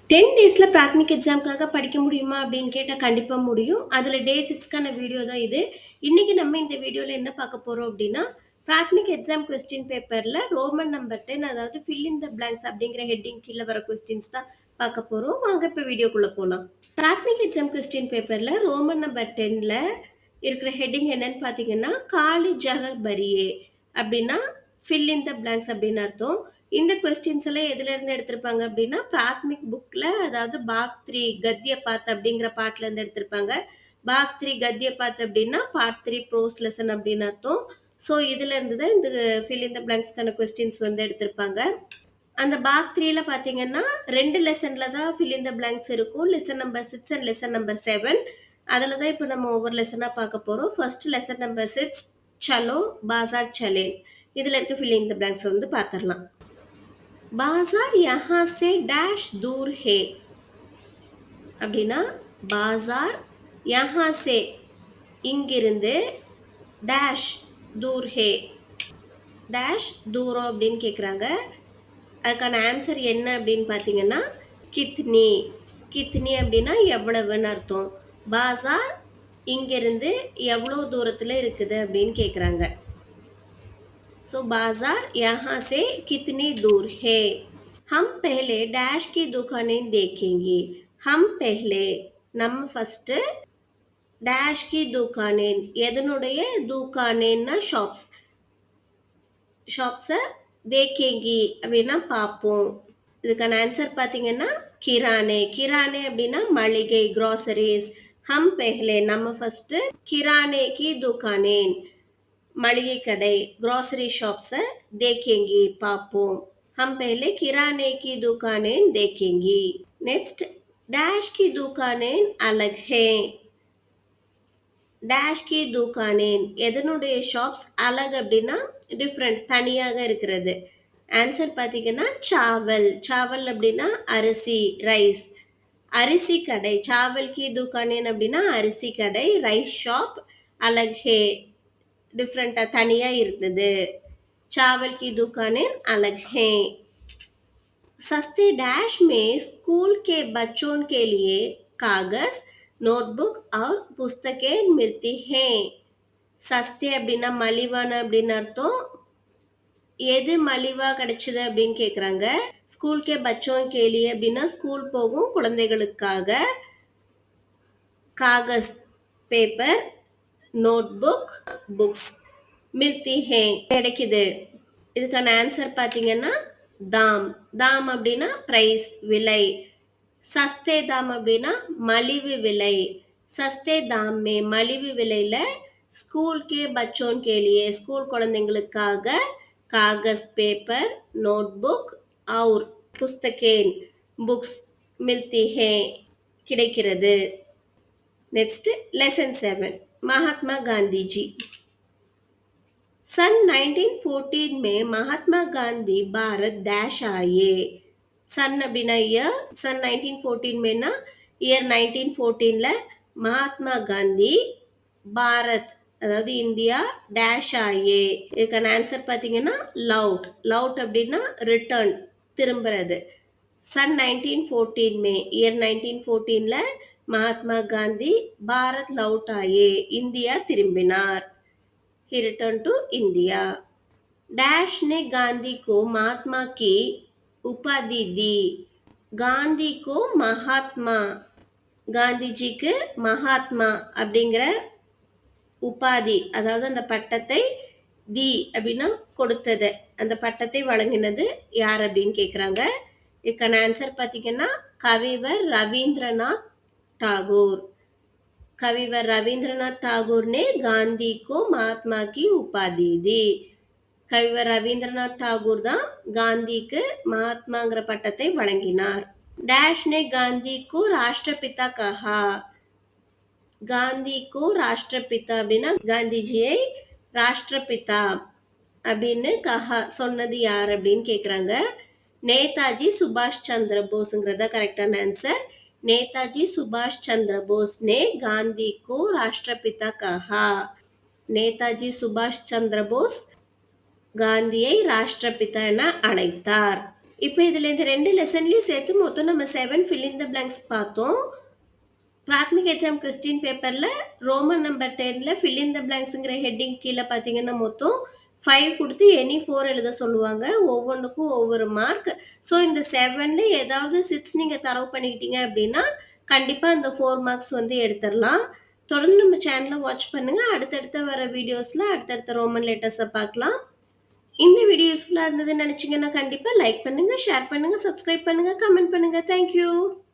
10 டேஸ்ல பிராத்மிக் எக்ஸாம்க்காக படிக்க முடியுமா? அப்படின்னு கேட்டா கண்டிப்பா முடியும். அதுல டே 6க்கான வீடியோ தான் இது. இன்னைக்கு நம்ம இந்த வீடியோல என்ன பார்க்க போறோம் அப்படின்னா, பிராத்மிக் எக்ஸாம் கொஸ்டின் பேப்பர்ல ரோமன் நம்பர் 10 அதாவது ஃபில் இன் த பிளாங்க்ஸ் அப்படிங்கிற ஹெட்டிங் கீழ வர கொஸ்டின்ஸ் தான் பார்க்க போறோம். வாங்க இப்ப வீடியோக்குள்ள போலாம். பிராத்மிக் எக்ஸாம் கொஸ்டின் பேப்பர்ல ரோமன் நம்பர் 10ல இருக்கிற ஹெட்டிங் என்னன்னு பார்த்தீங்கன்னா, காலி ஜக பரியே அப்படின்னா ஃபில் இன் த பிளாங்க்ஸ் அப்படின்னு அர்த்தம். இந்த கொஸ்டின்ஸ் எல்லாம் எதுலேருந்து எடுத்திருப்பாங்க அப்படின்னா, பிராத்மிக் புக்ல அதாவது பாக் 3 கத்ய பாத் அப்படிங்கிற பாட்டுல இருந்து எடுத்திருப்பாங்க. பாக் 3 கத்ய பாத் அப்படின்னா, பார்ட் 3 ப்ரோஸ் லெசன் அப்படின்னு அர்த்தம். ஸோ இதுல இருந்து தான் இந்த ஃபில் இன் த பிளாங்க்ஸ்க்கான கொஸ்டின்ஸ் வந்து எடுத்திருப்பாங்க. அந்த பாக் 3ல பார்த்தீங்கன்னா, 2 லெசன்ல தான் ஃபில் இன் த பிளாங்க்ஸ் இருக்கும். Lesson number 6 and lesson number 7. அதுல தான் இப்ப நம்ம ஒவ்வொரு லெசனா பார்க்க போறோம். ஃபர்ஸ்ட் லெசன் நம்பர் 6 சலோ பாசார் சலேன். இதுல இருக்க ஃபில் இன் த பிளாங்க்ஸ் வந்து பார்த்துரலாம். बाजार यहाँ से डैश दूर है அப்படின்னா பாசார் யஹா சே இங்கிருந்து டேஷ் தூர் ஹே டேஷ் தூரம் அப்படின்னு கேட்குறாங்க. அதுக்கான ஆன்சர் என்ன அப்படின்னு பார்த்தீங்கன்னா கித்னி. கித்னி அப்படின்னா எவ்வளவுன்னு அர்த்தம். பாசார் இங்கிருந்து எவ்வளோ தூரத்தில் இருக்குது அப்படின்னு கேட்குறாங்க. सो बाजार यहाँ से कितनी दूर है? हम पहले डैश की दुकानें देखेंगे. हम पहले நம்ம ஃபர்ஸ்ட் டேஷ் கி துக்கானேன் எதனுடைய துக்கானேன்னா ஷாப்ஸை தேக்கேங்கி அப்படின்னா பார்ப்போம். இதுக்கான ஆன்சர் பார்த்தீங்கன்னா கிரானே. கிரானே அப்படின்னா மளிகை கிராசரிஸ். ஹம் பெஹ்லே நம்ம ஃபர்ஸ்ட் கிரானே கி துக்கானேன் मளிகை கடை ग्रोसरी शॉप्स देखेंगे பார்ப்போம். हम पहले किराने की दुकानें देखेंगे. नेक्स्ट डैश की दुकानें अलग हैं. डैश की दुकानें எதனுடைய ஷாப்ஸ் அலக் அப்படின்னா டிஃப்ரெண்ட் தனியாக இருக்கிறது. ஆன்சர் பார்த்தீங்கன்னா சாவல். சாவல் அப்படின்னா அரிசி ரைஸ். அரிசி கடை சாவல் கி துக்கானேன் அப்படின்னா அரிசி கடை. ரைஸ் ஷாப் அலக் ஹே डिफरेंट तनिया இருந்தது. चावल की दुकानें अलग हैं. सस्ते डैश में स्कूल के बच्चों के लिए कागज नोटबुक और पुस्तकें मिलती हैं. सस्ते அப்படின்னா மலிவான அப்படின்னு அர்த்தம். எது மலிவா கிடைச்சது அப்படின்னு கேட்குறாங்க. ஸ்கூல் கே பச்சோன் கேலியே அப்படின்னா ஸ்கூல் போகும் குழந்தைகளுக்காக. காகஸ் பேப்பர் நோட்புக் புக்ஸ் மில்தி ஹே கிடைக்குது. இதுக்கான ஆன்சர் பார்த்தீங்கன்னா தாம். தாம் அப்படின்னா பிரைஸ் விலை. சஸ்தே தாம் அப்படின்னா மலிவு விலை. சஸ்தே தாம் மே மலிவு விலையில ஸ்கூல் கே பச்சோன் கேலியே ஸ்கூல் குழந்தைங்களுக்காக காகஸ் பேப்பர் நோட்புக் और புஸ்தகேன் புக்ஸ் மில்தி ஹே கிடைக்கிறது. Next lesson 7 Mahatma Gandhi ji. सन 1914 में महात्मा गांधी भारत डैश आए. सन அப்படின்னா இயர். सन 1914 மேனா இயர் 1914ல மகாத்மா காந்தி பாரத் அதாவது இந்தியா டேஷ் ஆயே. இதுக்கான ஆன்சர் பார்த்தீங்கன்னா லவுட். லவுட் அப்படின்னா ரிட்டர்ன் திரும்புறது. सन 1914 में இயர் 1914ல महात्मा गांधी भारत लौट आए इंडिया திரும்பினார். He returned to India. Dash ने गांधी को महात्मा की उपाधि दी. गांधी को महात्मा காந்திஜிக்கு மகாத்மா அப்படிங்கிற உபாதி அதாவது அந்த பட்டத்தை தி அப்படின்னா கொடுத்தது. அந்த பட்டத்தை வழங்கினது யார் அப்படின்னு கேட்குறாங்க. இதுக்கான ஆன்சர் பார்த்தீங்கன்னா கவிவர் ரவீந்திரநாத் ठाकुर. कविवर रविंद्रनाथ ठाकुर ने गांधी को महात्मा की उपाधि दी. கவிவர் ரவீந்திரநாத் டாகூர் தான் காந்திக்கு மகாத்மாங்கிற பட்டத்தை வழங்கினார். डैश ने गांधी को राष्ट्रपिता कहा. காந்தி கோ ராஷ்டிரபிதா அப்படின்னா காந்திஜியை ராஷ்டிரபிதா அப்படின்னு கஹா சொன்னது யார் அப்படின்னு கேட்குறாங்க. நேதாஜி சுபாஷ் சந்திர போஸ்ங்கிறதா கரெக்டான ஆன்சர். नेताजी सुभाष चंद्र बोस ने गांधी को राष्ट्रपिता कहा. நேதாஜி சுபாஷ் சந்திர போஸ் காந்தியை ராஷ்டிரபிதா என அழைத்தார். இப்ப இதுல இந்த 2 லெசன்லயும் சேர்த்து மொத்தம் நம்ம 7 ஃபில் இன் த பிளாங்க்ஸ் பார்த்தோம். பிராத்மிக் எக்ஸாம் கொஸ்டின் பேப்பர்ல ரோமன் நம்பர் 10ல ஃபில் இன் த பிளாங்க்ஸ்ங்கிற ஹெட்டிங் கீழ பார்த்தீங்கன்னா, மொத்தம் 5 குடுத்து எனி 4 எழுத சொல்லுவாங்க. ஒவ்வொன்னுக்கும் ஒவ்வொரு மார்க். ஸோ இந்த 7ல ஏதாவது 6 நீங்க தரவு பண்ணிக்கிட்டீங்க அப்படின்னா, கண்டிப்பா அந்த 4 மார்க்ஸ் வந்து எடுத்துறலாம். தொடர்ந்து நம்ம சேனல வாட்ச் பண்ணுங்க. அடுத்தடுத்த வர வீடியோஸ்ல அடுத்தடுத்த ரோமன் லெட்டர்ஸ பார்க்கலாம். இந்த வீடியோ யூஸ்ஃபுல்லா இருந்ததுன்னு நினைச்சீங்கன்னா, கண்டிப்பா லைக் பண்ணுங்க, ஷேர் பண்ணுங்க, சப்ஸ்கிரைப் பண்ணுங்க, கமெண்ட் பண்ணுங்க. Thank you.